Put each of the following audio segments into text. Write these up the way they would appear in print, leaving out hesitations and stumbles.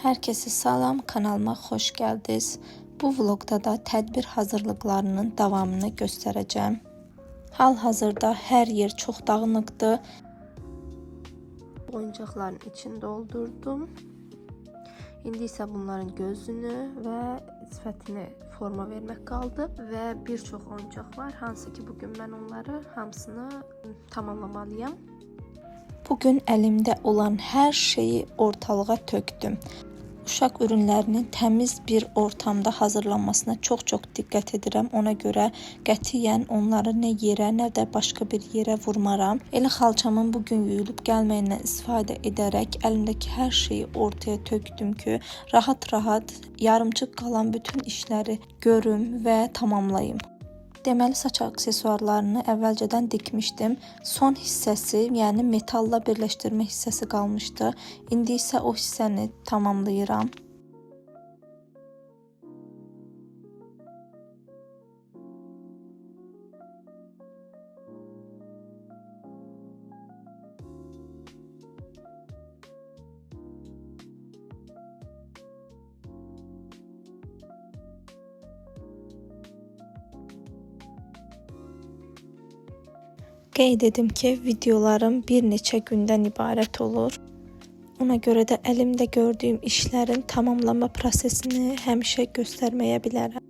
Herkese salam, kanalıma xoş gəldiniz. Bu vlogda da tədbir hazırlıqlarının davamını göstərəcəm. Hal-hazırda hər yer çox dağınıqdır. Oyuncaqların içini doldurdum. İndi isə bunların gözünü və sifətini forma vermək qaldı və bir çox oyuncaq var, hansı ki bugün mən onları hamısını tamamlamalıyam. Bugün əlimdə olan hər şeyi ortalığa tökdüm. Uşaq ürünlərinin təmiz bir ortamda hazırlanmasına çox diqqət edirəm. Ona görə qətiyyən onları nə yerə, nə də başqa bir yerə vurmaram. Elə xalçamın bugün yuyulub gəlməyindən istifadə edərək əlimdəki hər şeyi ortaya tökdüm ki, rahat-rahat yarımçıq qalan bütün işləri görüm və tamamlayım. Deməli, saç aksesuarlarını əvvəlcədən dikmişdim. Son hissəsi, yəni metalla birləşdirmə hissəsi qalmışdı. İndi isə o hissəni tamamlayıram. Qeyd edim ki, videolarım bir neçə gündən ibarət olur. Ona görə də əlimdə gördüyüm işlərin tamamlama prosesini həmişə göstərməyə bilərəm.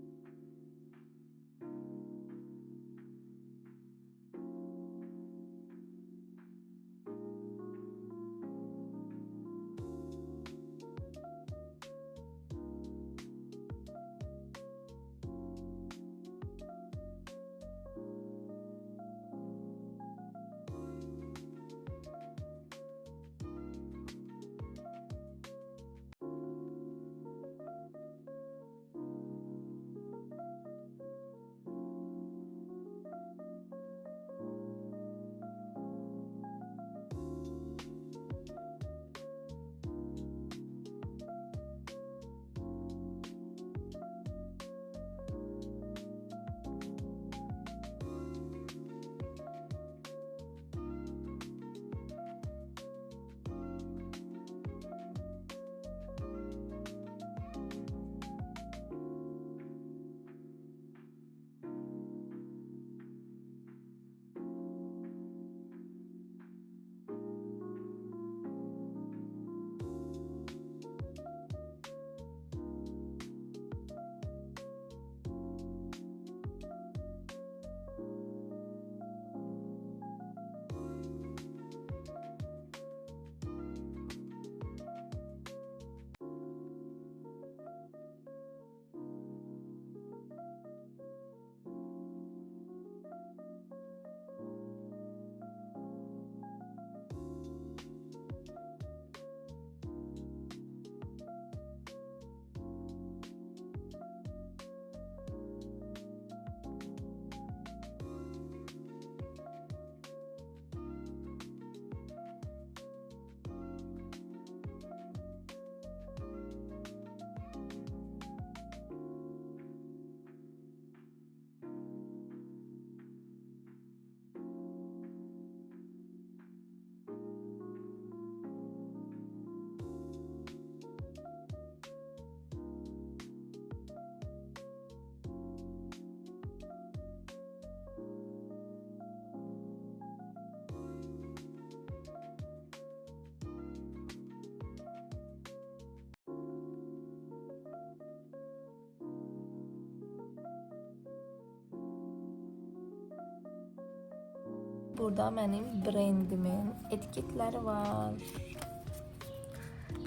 Burada mənim brendimin etiketləri var.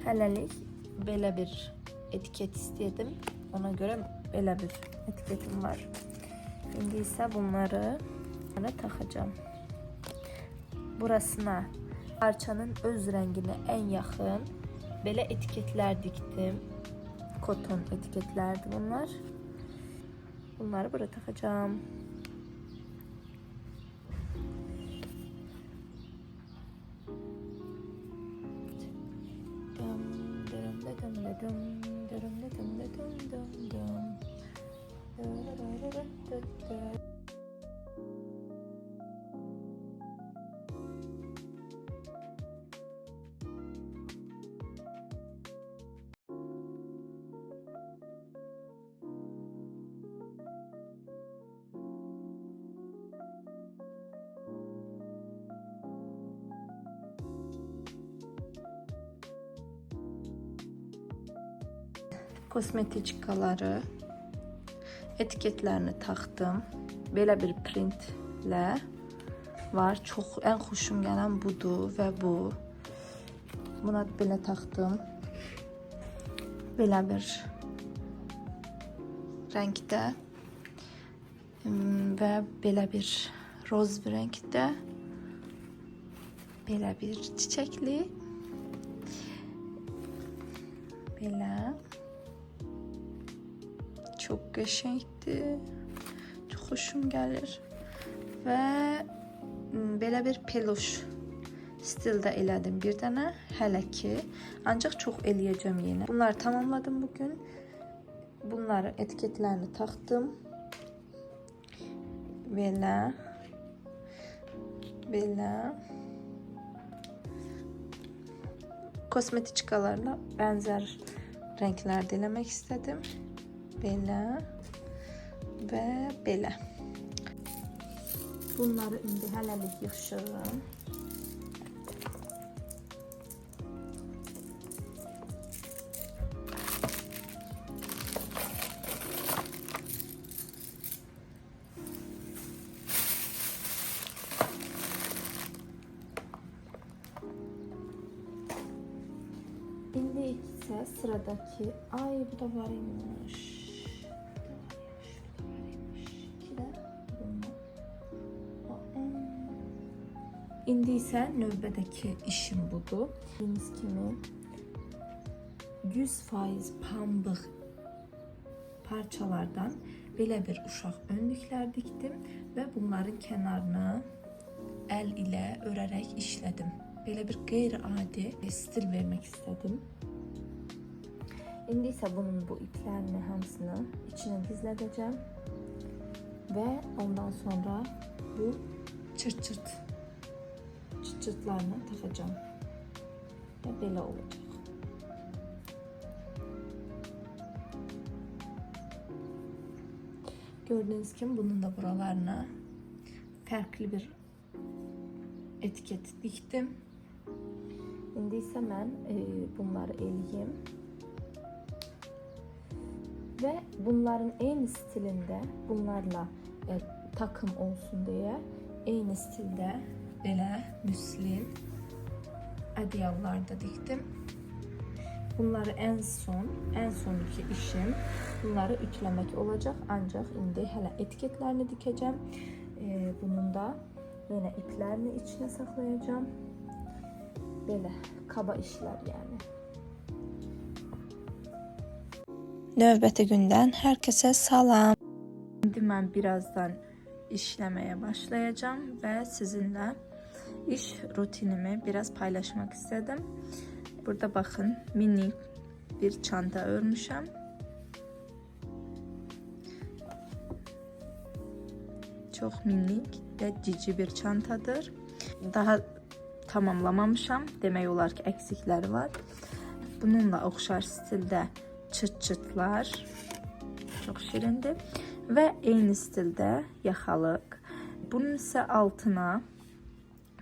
Hələlik belə bir etiket istəyirdim. Ona görə belə bir etiketim var. İndi isə bunları taxacağım. Burasına parçanın öz rənginə ən yaxın belə etiketlər dikdim. Koton etiketlərdir bunlar. Bunları buraya taxacağım. kosmetikaları, etiketlerini taktım. Belə bir printle var. Çox ən xoşum gələn budur və bu. Buna belə taktım. Belə bir rəngdə və belə bir roz bir rəngdə. Belə bir çiçəkli. Belə. Çox qəşəngdir. Çox xoşum gəlir. Və belə bir peluş stildə elədim bir dənə hələ ki. Ancaq çox eləyəcəm yenə. Bunları tamamladım bugün. Bunları etiketlərini taktım. Belə. Belə. Kosmetikalarla bənzər rənglərdə eləmək istədim. Belə və belə. Bunları indi hələlik yığışdırıram. İndi isə sıradakı, ay bu da var imiş. İndi isə növbədəki işim budur. Gördüyünüz kimi 100% pambıq parçalardan belə bir uşaq önlüklər dikdim və bunların kənarına əl ilə örərək işlədim. Belə bir qeyri-adi stil vermək istədim. İndi isə bunun bu iplərini hamısını içinə gizlədəcəm və ondan sonra bu çırt-çırtlarını takacağım və belə olacaq. Gördüğünüz kimi bunun da buralarına farklı bir etiket diktim. İndi isə mən bunları eləyim və bunların eyni stilində bunlarla takım olsun deyə eyni stildə belə müslin ədyallarda diktim. Bunları en sonki işim bunları ütüləmək olacaq. Ancaq indi hələ etiketlərini dikəcəm. Bunun da yenə iplərini içinə saxlayacağım. Belə kaba işlər yəni. Növbəti gündən hər kəsə salam. İndi mən birazdan işləməyə başlayacağım və sizinlə iş rutinimi biraz paylaşmak istedim. Burada bakın mini bir çanta örmüşəm. Çok minik ve cici bir çantadır. Daha tamamlamamışam. Demək olar ki eksikleri var. Bununla oxşar stildə çıt-çıtlar. Çok şirindir. Ve eyni stildə yaxalıq. Bunun isə altına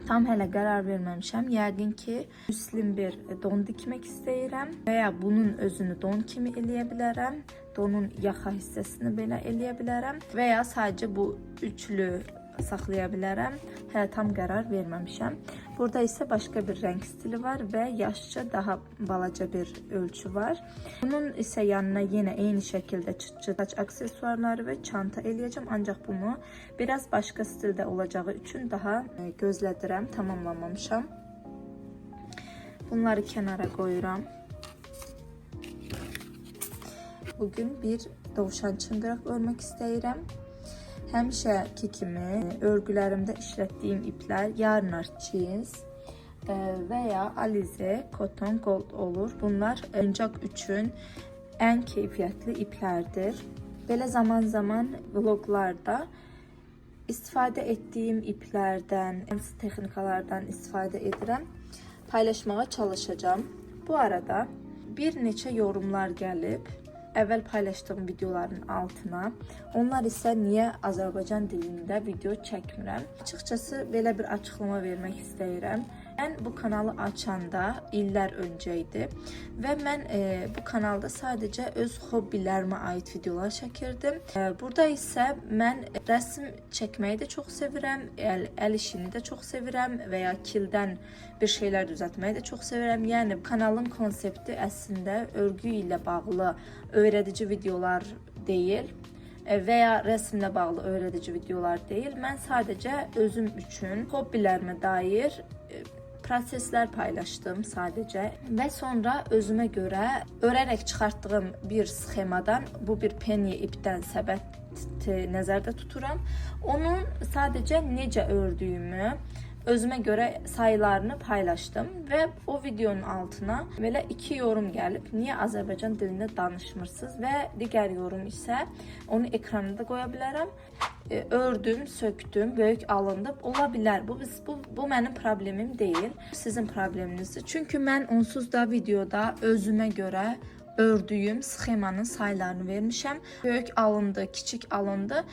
tam hələ qərar verməmişəm. Yəqin ki müslim bir don dikmək istəyirəm veya bunun özünü don kimi eləyə bilərəm. Donun yaxa hissəsini belə eləyə bilərəm veya sadəcə bu üçlü saxlaya bilərəm. Hələ tam qərar verməmişəm. Burada isə başqa bir rəng stili var və yaşca daha balaca bir ölçü var. Bunun isə yanına yenə eyni şəkildə çıt-çıt aksesuarları və çanta eləyəcəm. Ancaq bunu biraz başqa stildə olacağı üçün daha gözlədirəm, tamamlamamışam. Bunları kənara qoyuram. Bugün bir dovşan çıngıraq örmək istəyirəm. Həmişəki kimi örgülərimdə işlətdiyim iplər Yarnar Jeans veya Alize Cotton Gold olur. Bunlar oyuncaq üçün ən keyfiyyətli iplərdir. Belə zaman vloglarda istifadə etdiyim iplərdən, texnikalardan istifadə edirəm. Paylaşmağa çalışacağım. Bu arada bir neçə yorumlar gəlib. Əvvəl paylaşdığım videoların altına. Onlar isə niyə Azərbaycan dilində video çəkmirəm? Açıqcası belə bir açıqlama vermək istəyirəm. Mən bu kanalı açanda illər öncə idi və mən bu kanalda sadəcə öz hobbilərimə aid videolar çəkirdim. Burada isə mən rəsm çəkməyi də çox sevirəm, əl işini də çox sevirəm və ya kildən bir şeylər düzəltməyi də çox sevirəm. Yəni kanalın konsepti əslində örgü ilə bağlı öyrədici videolar deyil və ya rəsmlə bağlı öyrədici videolar deyil. Mən sadəcə özüm üçün hobbilərimə dair proseslər paylaşdım sadəcə və sonra özümə görə örərək çıxartdığım bir sxemadan, bu bir penye ipdən səbəti nəzərdə tuturam. Onun sadəcə necə ördüyümü, özümə görə sayılarını paylaşdım və o videonun altına belə 2 yorum gəlib. Niyə Azərbaycan dilində danışmırsınız? Və digər yorum isə onu ekranda qoya bilərəm. Ördüm, söktüm, böyük alındı. Ola bilər. Bu mənim problemim deyil. Sizin probleminizdir. Çünki mən onsuz da videoda özümə görə ördüyüm sxemanın saylarını vermişəm. Böyük alındı, kiçik alındı.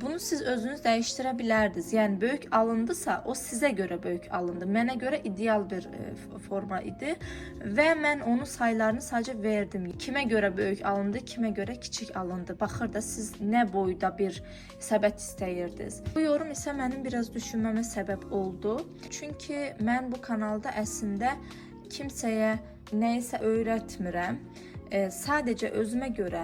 Bunu siz özünüz dəyişdirə bilərdiniz. Yəni böyük alındısa, o sizə görə böyük alındı. Mənə görə ideal bir forma idi və mən onun saylarını sadəcə verdim. Kimə görə böyük alındı, kimə görə kiçik alındı. Baxır da siz nə boyda bir səbət istəyirdiniz. Bu yorum isə mənim biraz düşünməmə səbəb oldu. Çünki mən bu kanalda əslində kimsəyə nəyisə öyrətmirəm. Sadəcə özümə görə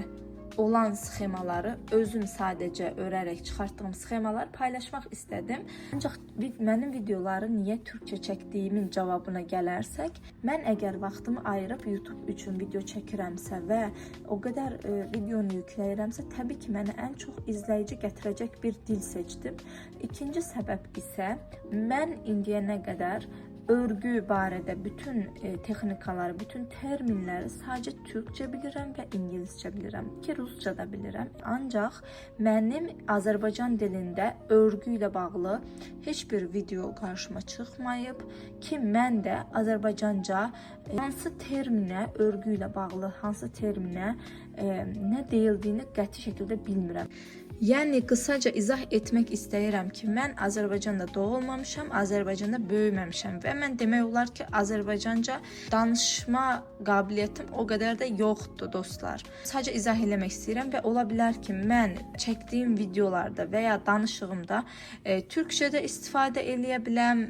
olan sxemaları, özüm sadəcə örərək çıxartdığım sxemaları paylaşmaq istədim. Ancaq mənim videoları niyə türkçə çəkdiyimin cavabına gələrsək, mən əgər vaxtımı ayırıb YouTube üçün video çəkirəmsə və o qədər videonu yükləyirəmsə, təbii ki, mənə ən çox izləyici gətirəcək bir dil seçdim. İkinci səbəb isə mən indiyənə qədər örgü barədə bütün texnikaları, bütün terminləri sadəcə türkçə bilirəm və ingiliscə bilirəm ki, rusca da bilirəm. Ancaq mənim Azərbaycan dilində örgü ilə bağlı heç bir video qarşıma çıxmayıb ki, mən də Azərbaycanca hansı terminə, örgü ilə bağlı hansı terminə nə deyildiyini qəti şəkildə bilmirəm. Yəni qısaca izah etmək istəyirəm ki, mən Azərbaycanda doğulmamışam, Azərbaycanda böyüməmişəm və mən demək olar ki, Azərbaycanca danışma qabiliyyətim o qədər də yoxdur, dostlar. Sadəcə izah eləmək istəyirəm və ola bilər ki, mən çəkdiyim videolarda və ya danışığımda türkçədə istifadə eləyə biləm,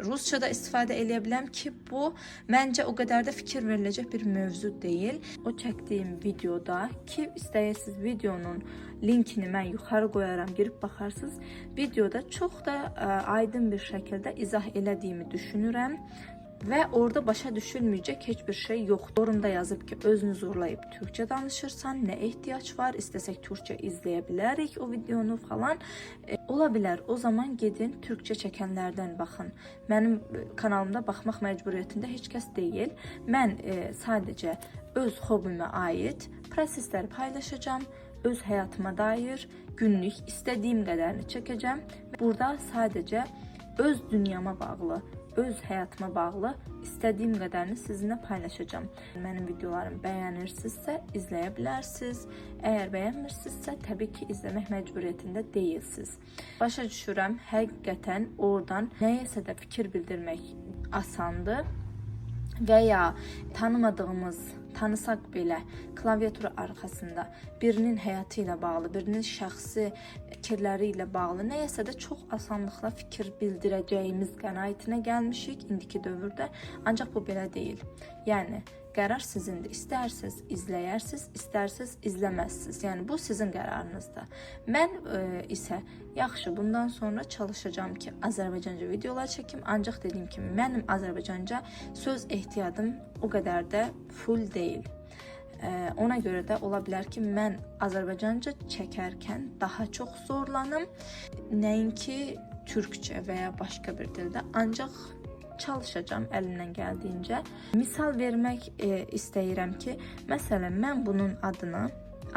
rusca da istifadə eləyə biləm ki, bu məncə o qədər də fikir veriləcək bir mövzu deyil. O çəkdiyim videoda ki, istəyirsiniz videonun linkini mən yuxarı qoyaram, girib baxarsınız. Videoda çox da aydın bir şəkildə izah elədiyimi düşünürəm və orada başa düşülməyəcək heç bir şey yoxdur. Yorumda yazıb ki, özünü zorlayıb türkçə danışırsan, nə ehtiyac var, istəsək türkçə izləyə bilərik o videonu falan. Ola bilər, o zaman gedin türkçə çəkənlərdən baxın. Mənim kanalımda baxmaq məcburiyyətində heç kəs deyil. Mən sadəcə öz hobbimə aid prosesləri paylaşacağam, öz həyatıma dair günlük istədiyim qədərini çəkəcəm. Burada sadəcə öz dünyama bağlı, öz həyatıma bağlı istədiyim qədərini sizinlə paylaşacağım. Mənim videolarımı bəyənirsinizsə izləyə bilərsiniz. Əgər bəyənmirsinizsə, təbii ki, izləmək məcburiyyətində deyilsiniz. Başa düşürəm, həqiqətən oradan nəyəsə də fikir bildirmək asandır və ya tanımadığımız, tanısaq belə klaviatura arxasında birinin həyatı ilə bağlı, birinin şəxsi fikirləri ilə bağlı nəyəsə də çox asanlıqla fikir bildirəcəyimiz qənaətinə gəlmişik indiki dövrdə. Ancaq bu belə deyil. Yəni qərar sizindir. İstərsiniz izləyərsiniz, istərsiniz izləməzsiniz. Yəni bu sizin qərarınızdır. Mən isə yaxşı, bundan sonra çalışacağam ki, Azərbaycanca videolar çəkim. Ancaq dediyim kimi, mənim Azərbaycanca söz ehtiyadım o qədər də full deyil. Ona görə də ola bilər ki, mən Azərbaycanca çəkərkən daha çox zorlanım. Nəinki türkçə və ya başqa bir dildə. Ancaq çalışacağam əlimdən gəldiyincə. Misal vermək istəyirəm ki, məsələn, mən bunun adını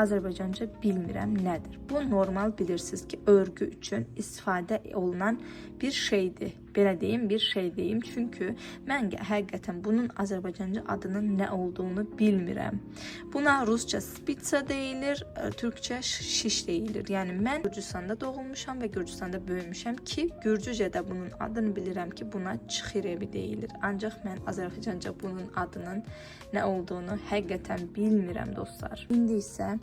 Azərbaycanca bilmirəm nədir. Bu normal bilirsiniz ki, örgü üçün istifadə olunan bir şeydir. belə deyim, bir şey deyim. Çünki mən həqiqətən bunun Azərbaycanca adının nə olduğunu bilmirəm. Buna rusca spitsa deyilir, türkçə şiş deyilir. Yəni mən Gürcüstanda doğulmuşam və Gürcüstanda böyümüşəm ki, Gürcücədə bunun adını bilirəm ki, buna çıxirevi deyilir. Ancaq mən Azərbaycanca bunun adının nə olduğunu həqiqətən bilmirəm dostlar. İndi isə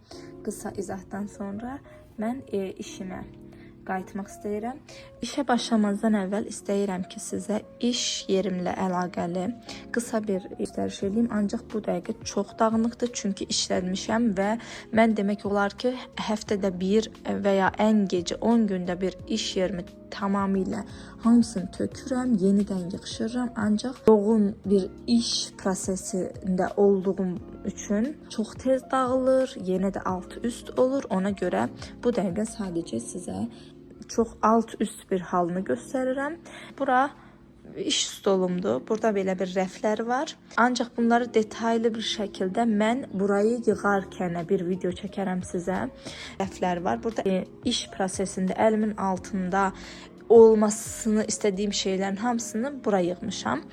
qısa izahdan sonra mən işimə qayıtmaq istəyirəm. İşə başlamazdan əvvəl istəyirəm ki, sizə iş yerimlə əlaqəli qısa bir göstəriş edeyim. Ancaq bu dəqiqə çox dağınıqdır, çünki işlənmişəm və mən demək olar ki, həftədə bir və ya ən gecə 10 gündə bir iş yerimi tamamilə hamısını tökürəm, yenidən yığışdırıram. Ancaq yoğun bir iş prosesində olduğum üçün çox tez dağılır, yenə də alt-üst olur. Ona görə bu dəqiqə sadəcə sizə çox alt-üst bir halını göstərirəm. Bura iş stolumdur. Burada belə bir rəflər var. Ancaq bunları detaylı bir şəkildə mən burayı yığarkən bir video çəkərəm sizə. Rəflər var. Burada iş prosesində əlimin altında olmasını istədiyim şeylərin hamısını bura yığmışam.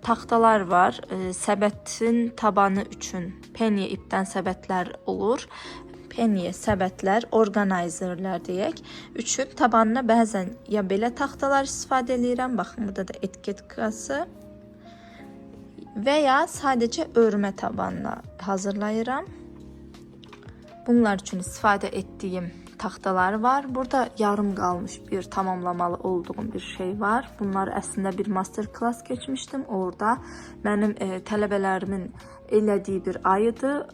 Taxtalar var. Səbətin tabanı üçün penye ipdən səbətlər olur. Penye səbətlər, organizerlər deyək. Üçün tabanına bəzən ya belə taxtalar istifadə edirəm. Baxın, burada da etiketkası. Və ya sadəcə örmə tabanına hazırlayıram. Bunlar üçün istifadə etdiyim taxtalar var. Burada yarım qalmış bir tamamlamalı olduğum bir şey var. Bunlar əslində bir master class keçmişdim. Orada mənim tələbələrimin elədiyi bir ayıdır.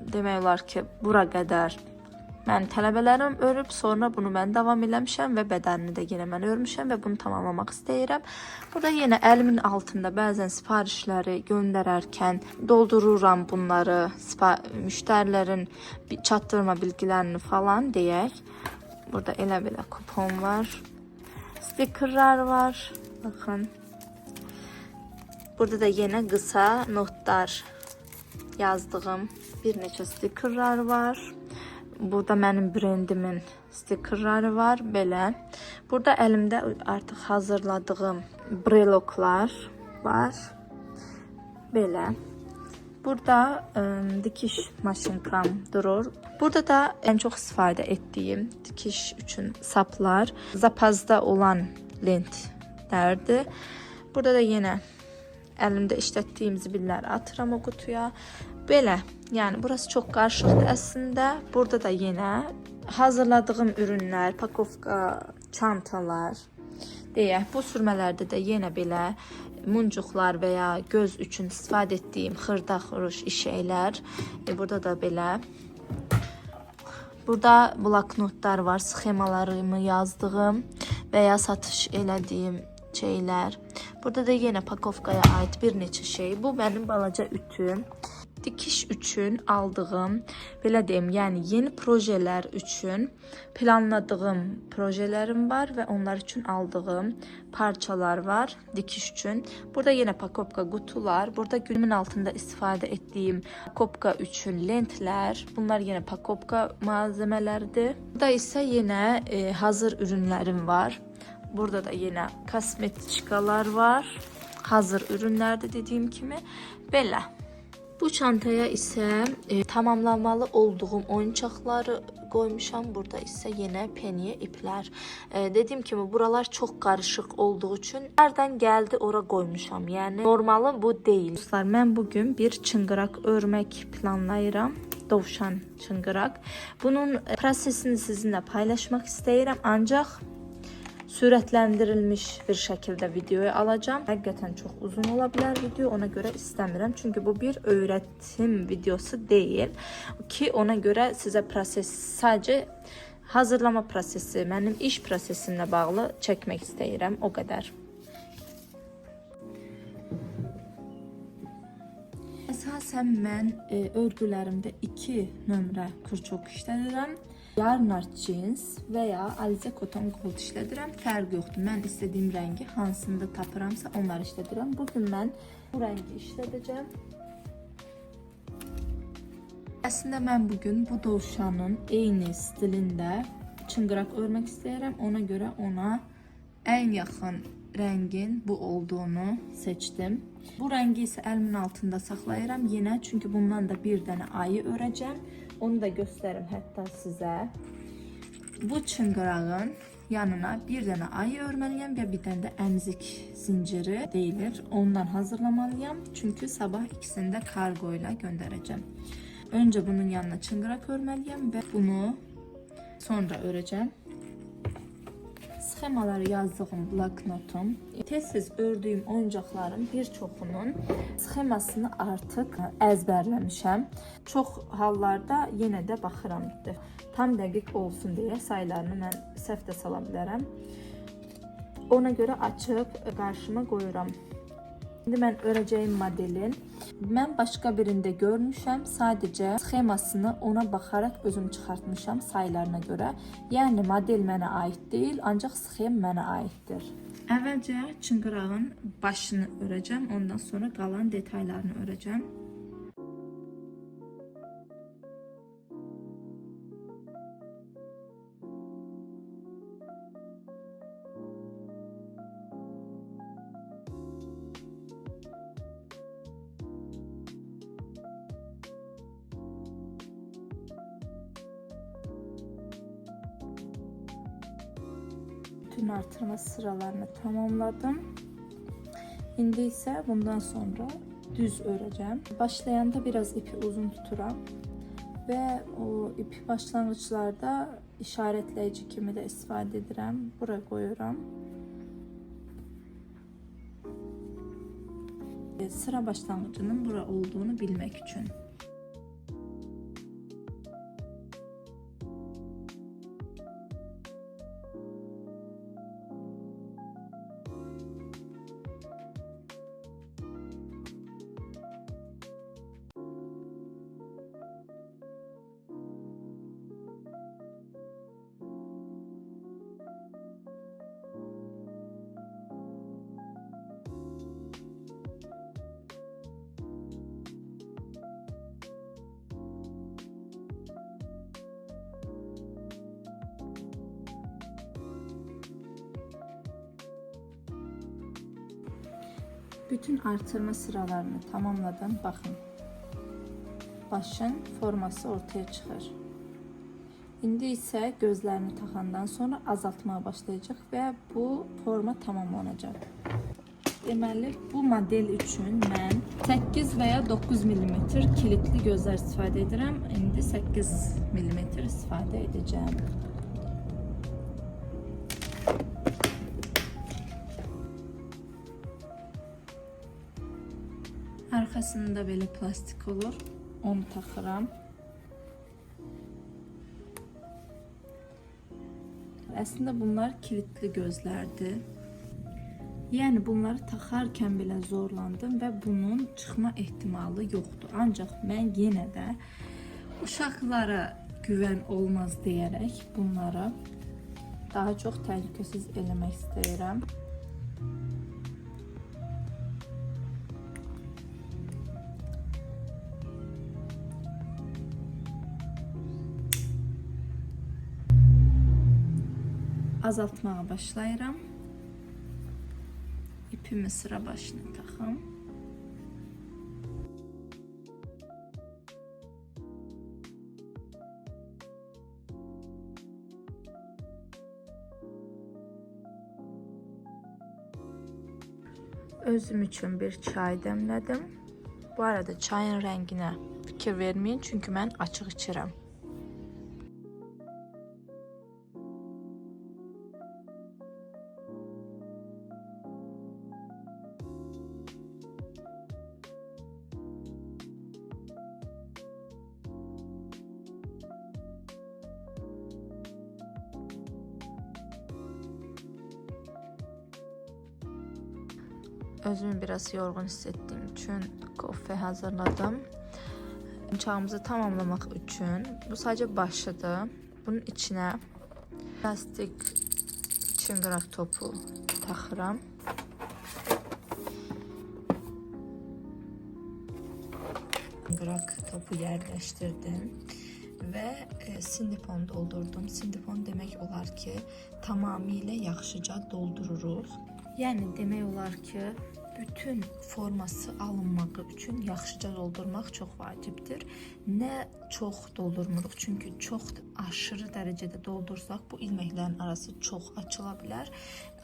Demək olar ki, bura qədər mən tələbələrim örüb, sonra bunu mən davam eləmişəm və bədənini də yenə mən örmüşəm və bunu tamamlamaq istəyirəm. Burada yenə əlimin altında bəzən sifarişləri göndərərkən doldururam bunları, müştərilərin çatdırma bilgilərini falan deyək. Burada elə belə kupon var, stikerlər var. Baxın. Burada da yenə qısa notlar yazdığım bir neçə stikerlər var. Burada mənim brendimin stikerləri var, belə. Burada əlimdə artıq hazırladığım breloklar var, belə. Burada dikiş maşinkam durur. Burada da ən çox istifadə etdiyim dikiş üçün saplar, zapazda olan lentlərdir. Burada da yenə əlimdə işlətdiyim zibilləri atıram o qutuya. Belə, yəni burası çox qarışıqdır əslində. Burada da yenə hazırladığım ürünlər, pakovka, çantalar deyək. Bu sürmələrdə də yenə belə muncuqlar və ya göz üçün istifadə etdiyim xırda-xuruş işəklər. Burada da belə. Burada bloknotlar var, sxemalarımı yazdığım və ya satış elədiyim şeylər. Burada da yenə pakovkaya aid bir neçə şey. Bu mənim balaca ütüm. Dikiş üçün aldığım, belə deyim, yəni yeni projelər üçün planladığım projelerim var və onlar üçün aldığım parçalar var dikiş üçün. Burada yenə pakovka qutular, burada günümün altında istifadə etdiyim pakovka üçün lentlər, bunlar yenə pakovka malzemələridir. Burada isə yenə hazır ürünlərim var. Burada da yenə kosmetikalar var, hazır ürünlərdir dediyim kimi, belə. Bu çantaya isə tamamlanmalı olduğum oyuncaqları qoymuşam. Burada isə yenə penye iplər. Dediyim kimi buralar çox qarışıq olduğu üçün nereden gəldi ora qoymuşam. Yəni normalı bu deyil. Dostlar, mən bugün bir çıngıraq örmək planlayıram. Dovşan çıngıraq. Bunun prosesini sizinlə paylaşmaq istəyirəm. Ancaq sürətləndirilmiş bir şəkildə videoyu alacağım. Həqiqətən çox uzun ola bilər video, ona görə istəmirəm. Çünki bu bir öyrətim videosu deyil ki, ona görə sizə proses, sadəcə hazırlama prosesi, mənim iş prosesimlə bağlı çəkmək istəyirəm, o qədər. Əsasən mən örgülərimdə 2 nömrə kurçok işlədirəm. Yarnar cins və ya Alize Cotton Gold işlədirəm. Fərq yoxdur. Mən istədiyim rəngi hansında tapıramsa onları işlədirəm. Bugün mən bu rəngi işlədəcəm. Əslində mən bugün bu dovşanın eyni stilində çıngıraq örmək istəyirəm. Ona görə ona ən yaxın rəngin bu olduğunu seçdim. Bu rəngi isə əlimin altında saxlayıram yenə, çünki bundan da bir dənə ayı örəcəm. Onu da göstərim hətta sizə. Bu çıngırağın yanına bir dənə ayı örməliyəm və bir dənə də əmzik zinciri deyilir. Ondan hazırlamalıyam, çünki sabah ikisini də kargo ilə göndərəcəm. Öncə bunun yanına çıngıraq örməliyəm və bunu sonra örəcəm. Sxemaları yazdığım bloknotum, tez-tez ördüyüm oyuncaqların bir çoxunun sxemasını artıq əzbərləmişəm. Çox hallarda yenə də baxıram. Tam dəqiq olsun deyə saylarını mən səhv də sala bilərəm. Ona görə açıb qarşıma qoyuram. İndi mən örəcəyim modelin mən başqa birində görmüşəm. Sadəcə sxemasını ona baxaraq özüm çıxartmışam saylarına görə. Yəni model mənə aid deyil, ancaq sxem mənə aiddir. Əvvəlcə çıngırağın başını örəcəm, ondan sonra qalan detaylarını örəcəm. Bütün artırma sıralarını tamamladım. İndi isə bundan sonra düz örəcəm. Başlayanda biraz ipi uzun tuturam və o ipi başlanğıçlarda işarətləyici kimi də istifadə edirəm. Bura qoyuram. Sıra başlanğıcının bura olduğunu bilmək üçün. Bütün artırma sıralarını tamamladım. Baxın. Başın forması ortaya çıxır. İndi isə gözlərini taxandan sonra azaltmaya başlayacaq və bu forma tamamlanacaq. Deməli, bu model üçün mən 8 və ya 9 mm kilitli gözlər istifadə edirəm. İndi 8 mm istifadə edəcəm. Arxasında belə plastik olur. Onu taxıram. Əslində bunlar kilitli gözlərdir. Yəni bunları taxarkən belə zorlandım və bunun çıxma ehtimalı yoxdur. Ancaq mən yenə də uşaqlara güvən olmaz deyərək bunları daha çox təhlükəsiz eləmək istəyirəm. Azaltmağa başlayıram. İpimi sıra başına taxım. Özüm üçün bir çay dəmlədim. Bu arada çayın rənginə fikir verməyin, çünki mən açıq içirəm. Özümü biraz yorğun hiss etdiyim üçün kofe hazırladım. Çağımızı tamamlamaq üçün bu sadəcə başıdır. Bunun içinə plastik çıngıraq topu taxıram. Çıngıraq topu yerləşdirdim və sindipon doldurdum. Sindipon demək olar ki, tamamilə yaxşıca doldururuq. Yəni demək olar ki, bütün forması alınmağı üçün yaxşıca doldurmaq çox vacibdir. Nə çox doldurmuruq, çünki çox aşırı dərəcədə doldursaq bu ilməklərin arası çox açıla bilər.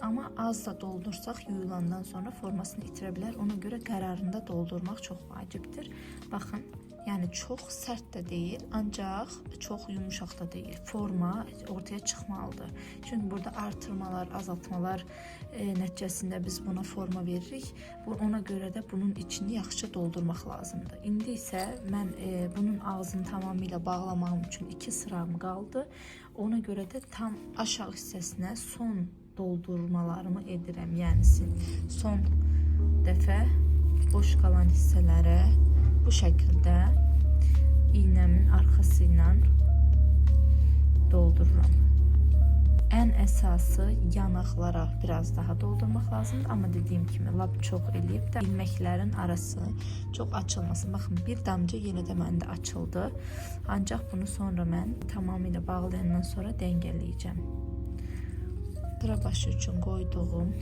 Amma az da doldursaq yuyulandan sonra formasını itirə bilər. Ona görə qərarında doldurmaq çox vacibdir. Baxın, yəni çox sərt də deyil, ancaq çox yumuşaq da deyil. Forma ortaya çıxmalıdır. Çünki burada artırmalar, azaltmalar nəticəsində biz buna forma veririk. Ona görə də bunun içini yaxşıca doldurmaq lazımdır. İndi isə mən bunun ağzını tamamilə bağlamağım üçün 2 sıram qaldı. Ona görə də tam aşağı hissəsinə son doldurmalarımı edirəm. Yəni son dəfə boş qalan hissələrə bu şəkildə iynəmin arxası ilə doldururam. Ən əsası yanaqlara biraz daha doldurmaq lazımdır. Amma dediyim kimi lap çox eləyib də ilməklərin arası çox açılmasın. Baxın, bir damcı yenə də məndə açıldı. Ancaq bunu sonra mən tamamilə bağlayandan sonra dəngələyəcəm. Sıra başı üçün qoyduğum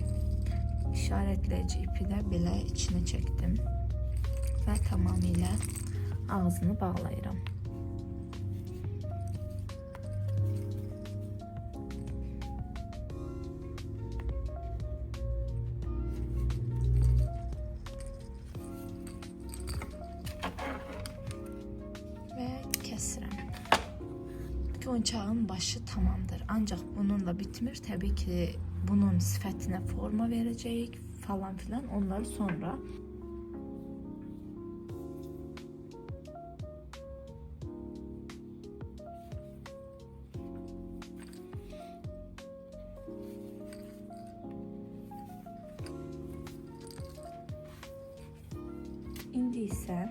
işarətləyici ipi də belə içinə çəkdim və tamamilə ağzını bağlayıram. Və kəsirəm. Oyuncağın başı tamamdır. Ancaq bununla bitmir. Təbii ki, bunun sifətinə forma verəcəyik falan filan. Onları sonra. İndi isə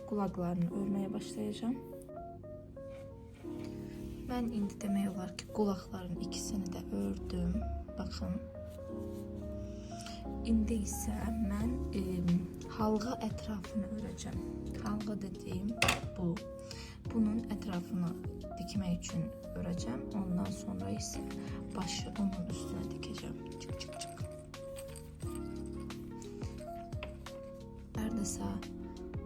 qulaqlarını örməyə başlayacağım. Mən indi demək olar ki, qulaqların ikisini də ördüm. Baxın. İndi isə mən halqa ətrafını örəcəm. Halqa dediyim bu. Bunun ətrafını dikmək üçün örəcəm. Ondan sonra isə başı onun üstünə dikəcəm. Çık çık çık. Neredeyse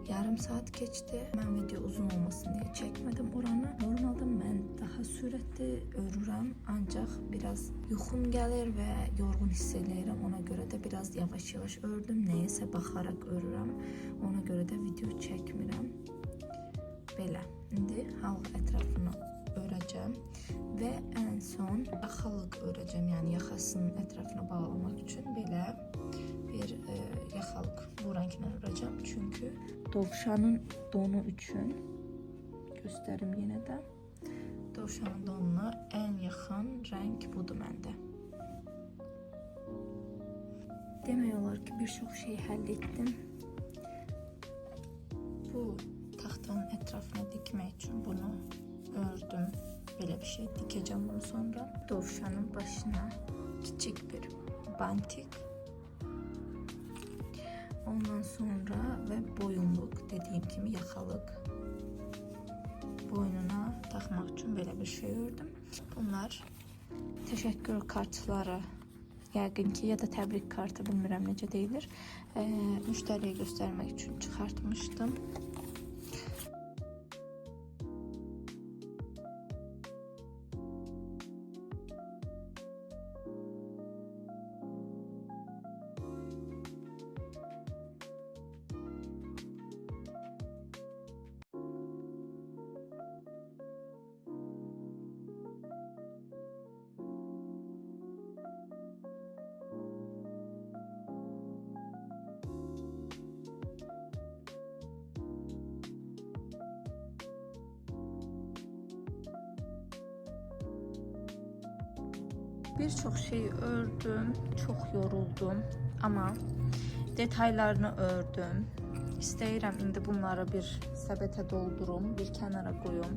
yarım saat geçti. Ben video uzun olmasın diye çekmedim oranı. Normalde ben daha sürətli örürəm, ancaq biraz yuxum gəlir və yorğun hiss edirəm. Ona görə də biraz yavaş-yavaş ördüm. Nəyəsə baxaraq örürəm. Ona görə də video çəkmirəm. Belə. İndi halqa ətrafını örəcəm və ən son yaxalıq örəcəm. Yəni yaxasının ətrafına bağlamaq üçün belə bir yaxalıq bu rənglə örəcəm. Çünki dovşanın donu üçün göstərim yenə də. Dovşanın donuna ən yaxın rəng budur məndə. Demək olar ki, bir çox şeyi həll etdim. Bu taxtanın ətrafına dikmək üçün bunu ördüm. Belə bir şey dikəcəm bunu sonra. Dovşanın başına kiçik bir bantik. Ondan sonra və boyunluq, dediyim kimi yaxalıq. Boynuna taxmaq üçün belə bir şey ördüm. Bunlar təşəkkür kartları, yəqin ki, ya da təbrik kartı, bilmirəm necə deyilir. Müştəriyə göstərmək üçün çıxartmışdım. Birçok şeyi ördüm, çok yoruldum ama detaylarını ördüm. İstəyirəm indi bunları bir səbətə doldurum, bir kənara qoyum.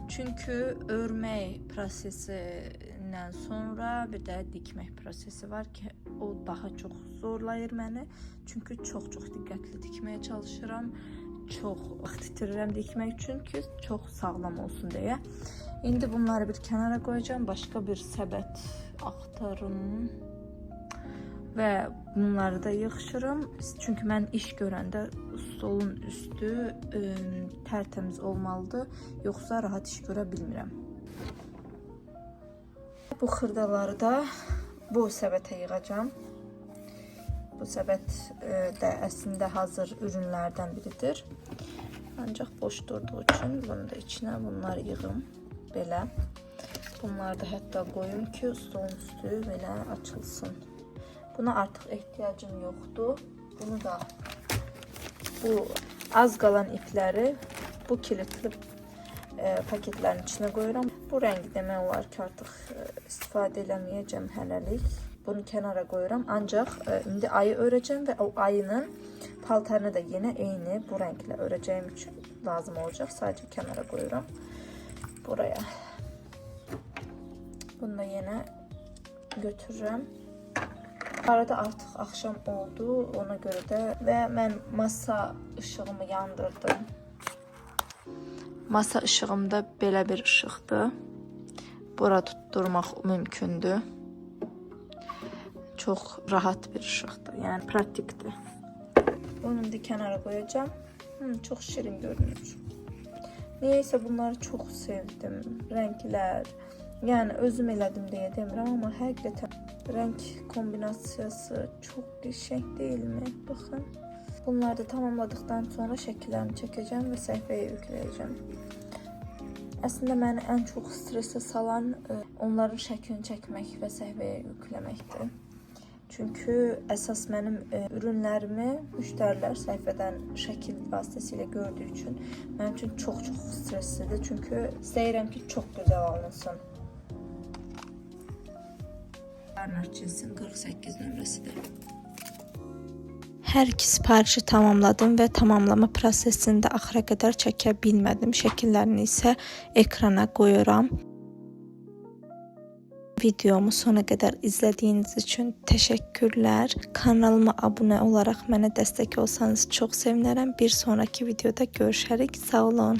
Çünki örmək prosesindən sonra bir də dikmək prosesi var ki, o daha çox zorlayır məni. Çünki çox diqqətli dikməyə çalışıram. Çox vaxt itirirəm dikmək üçün ki, çox sağlam olsun deyə. İndi bunları bir kənara qoyacağım. Başqa bir səbət axtarım. və bunları da yığışıram. Çünki mən iş görəndə stolun üstü tərtəmiz olmalıdır, yoxsa rahat iş görə bilmirəm. Bu xırdaları da bu səbətə yığacağam. Bu səbət də əslində hazır ürünlərdən biridir. Ancaq boş durduğu üçün bunu da içinə bunları yığım. Belə. Bunları da hətta qoyum ki, stolun üstü belə açılsın. Buna artıq ehtiyacım yoxdur. Bunu da bu az qalan ipləri bu kilitli paketlərin içinə qoyuram. Bu rəngi demək olar ki, artıq istifadə eləməyəcəm hələlik. Bunu kənara qoyuram. Ancaq indi ayı örəcəm və o ayının paltarını da yenə eyni bu rənglə örəcəyim üçün lazım olacaq. Sadəcə kənara qoyuram. Buraya. Bunu da yenə götürürəm. Arada artıq axşam oldu, ona görə də və mən masa işığımı yandırdım. Masa işığım da belə bir işıqdır. Bura tutturmaq mümkündür. Çox rahat bir işıqdır, yəni praktikdir. Bunu da kənara qoyacağım. Çox şirin görünür. Niyeysə bunları çox sevdim. Rənglər, yəni özüm elədim deyə demirəm, amma həqiqətən rəng kombinasiyası çox qəşəng deyilmi? Baxın. Bunları da tamamladıqdan sonra şəkillərini çəkəcəm və səhifəyə yükləyəcəm. Əslində məni ən çox stresə salan onların şəklini çəkmək və səhifəyə yükləməkdir. Çünki əsas mənim ürünlərimi müştərilər səhifədən şəkil vasitəsilə gördüyü üçün mənim üçün çox stresslidir. Çünki istəyirəm ki, çox gözəl alınsın. Barnard cinsin 48 nömrəsidir. Hər iki sifarişi tamamladım və tamamlama prosesində axıra qədər çəkə bilmədim. Şəkillərini isə ekrana qoyuram. Videomu sona qədər izlədiyiniz üçün təşəkkürlər. Kanalıma abunə olaraq mənə dəstək olsanız çox sevinərəm. Bir sonraki videoda görüşərik. Sağ olun.